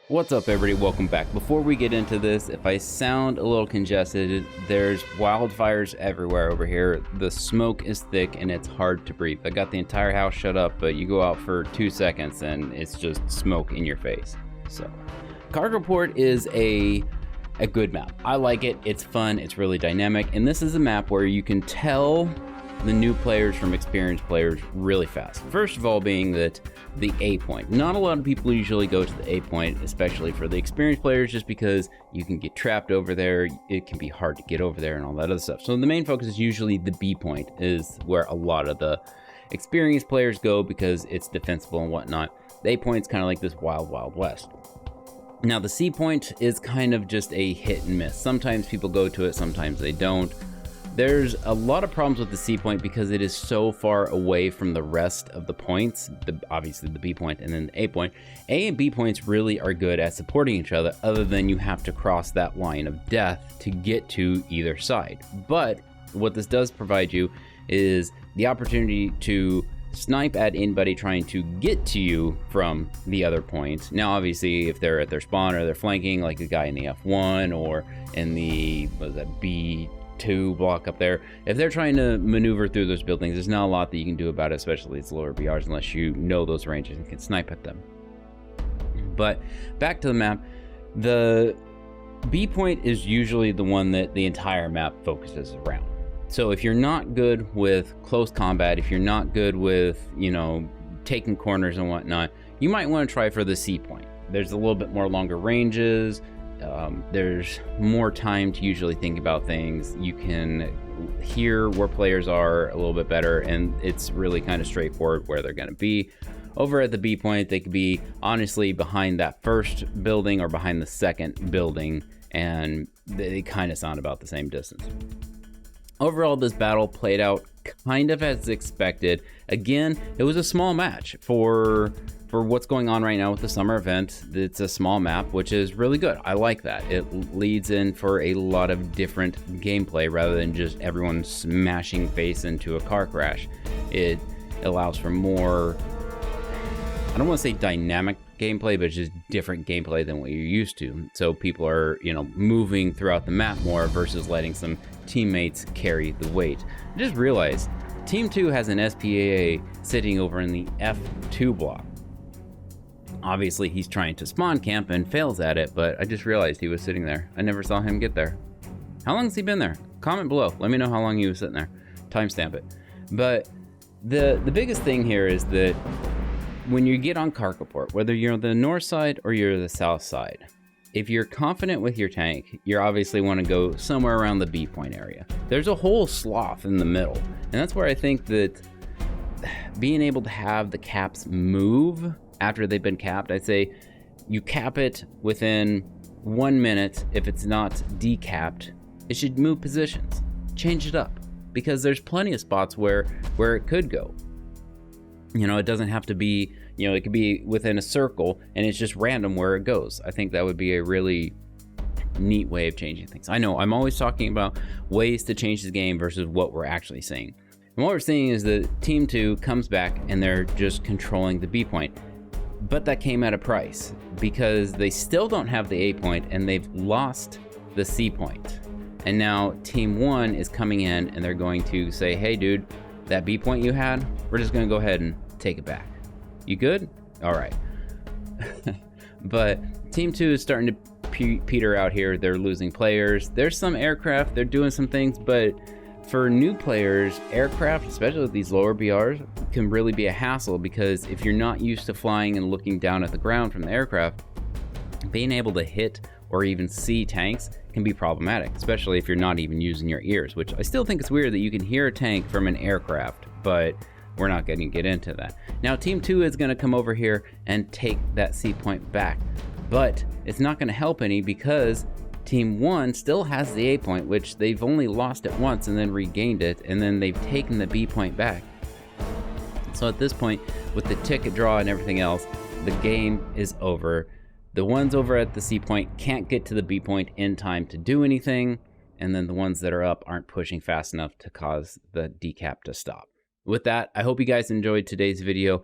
What's up, everybody? Welcome back. Before we get into this, if I sound a little congested, there's wildfires everywhere over here. The smoke is thick and it's hard to breathe. I got the entire house shut up, but you go out for 2 seconds and it's just smoke in your face. So, Cargoport is a good map. I like it. It's fun. It's really dynamic. And this is a map where you can tell the new players from experienced players really fast. First of all, being that the A point. Not a lot of people usually go to the A point, especially for the experienced players, just because you can get trapped over there. It can be hard to get over there and all that other stuff. So the main focus is usually the B point, is where a lot of the experienced players go because it's defensible and whatnot. The A point's kind of like this wild, wild west. Now the C point is kind of just a hit and miss. Sometimes people go to it, sometimes they don't. There's a lot of problems with the C point because it is so far away from the rest of the points, obviously the B point and then the A point. A and B points really are good at supporting each other than you have to cross that line of death to get to either side. But what this does provide you is the opportunity to snipe at anybody trying to get to you from the other point. Now, obviously, if they're at their spawn or they're flanking, like a guy in the F1 or in the, B2 block up there, if they're trying to maneuver through those buildings, there's not a lot that you can do about it, especially its lower BRs, unless you know those ranges and can snipe at them. But back to the map, the B point is usually the one that the entire map focuses around. So if you're not good with close combat, if you're not good with, taking corners and whatnot, you might want to try for the C point. There's a little bit more longer ranges. There's more time to usually think about things. You can hear where players are a little bit better, and it's really kind of straightforward where they're going to be. Over at the B point, they could be honestly behind that first building or behind the second building, and they kind of sound about the same distance. Overall, this battle played out kind of as expected. Again, it was a small match for what's going on right now with the summer event. It's a small map, which is really good. I like that. It leads in for a lot of different gameplay rather than just everyone smashing face into a car crash. It allows for more, I don't want to say dynamic gameplay, but it's just different gameplay than what you're used to. So people are, moving throughout the map more versus letting some teammates carry the weight. I just realized Team 2 has an SPAA sitting over in the F2 block. Obviously, he's trying to spawn camp and fails at it, but I just realized he was sitting there. I never saw him get there. How long has he been there? Comment below. Let me know how long he was sitting there. Timestamp it. But the biggest thing here is that when you get on Cargoport, whether you're on the north side or you're the south side, if you're confident with your tank, you obviously want to go somewhere around the B point area. There's a whole slough in the middle, and that's where I think that being able to have the caps move after they've been capped, I'd say you cap it within 1 minute. If it's not decapped, it should move positions, change it up, because there's plenty of spots where it could go. It doesn't have to be, it could be within a circle and it's just random where it goes. I think that would be a really neat way of changing things. I know I'm always talking about ways to change the game versus what we're actually seeing. And what we're seeing is that Team 2 comes back and they're just controlling the B point. But that came at a price because they still don't have the A point and they've lost the C point. And now Team 1 is coming in and they're going to say, hey dude, that B point you had, we're just going to go ahead and take it back. You good? All right. But Team 2 is starting to peter out here. They're losing players. There's some aircraft. They're doing some things, but for new players, aircraft, especially with these lower BRs, can really be a hassle because if you're not used to flying and looking down at the ground from the aircraft, being able to hit or even see tanks can be problematic, especially if you're not even using your ears, which I still think it's weird that you can hear a tank from an aircraft, but we're not going to get into that. Now, Team 2 is going to come over here and take that C point back, but it's not going to help any because Team 1 still has the A point, which they've only lost it once and then regained it, and then they've taken the B point back. So at this point, with the ticket draw and everything else, the game is over. The ones over at the C point can't get to the B point in time to do anything, and then the ones that are up aren't pushing fast enough to cause the decap to stop. With that, I hope you guys enjoyed today's video.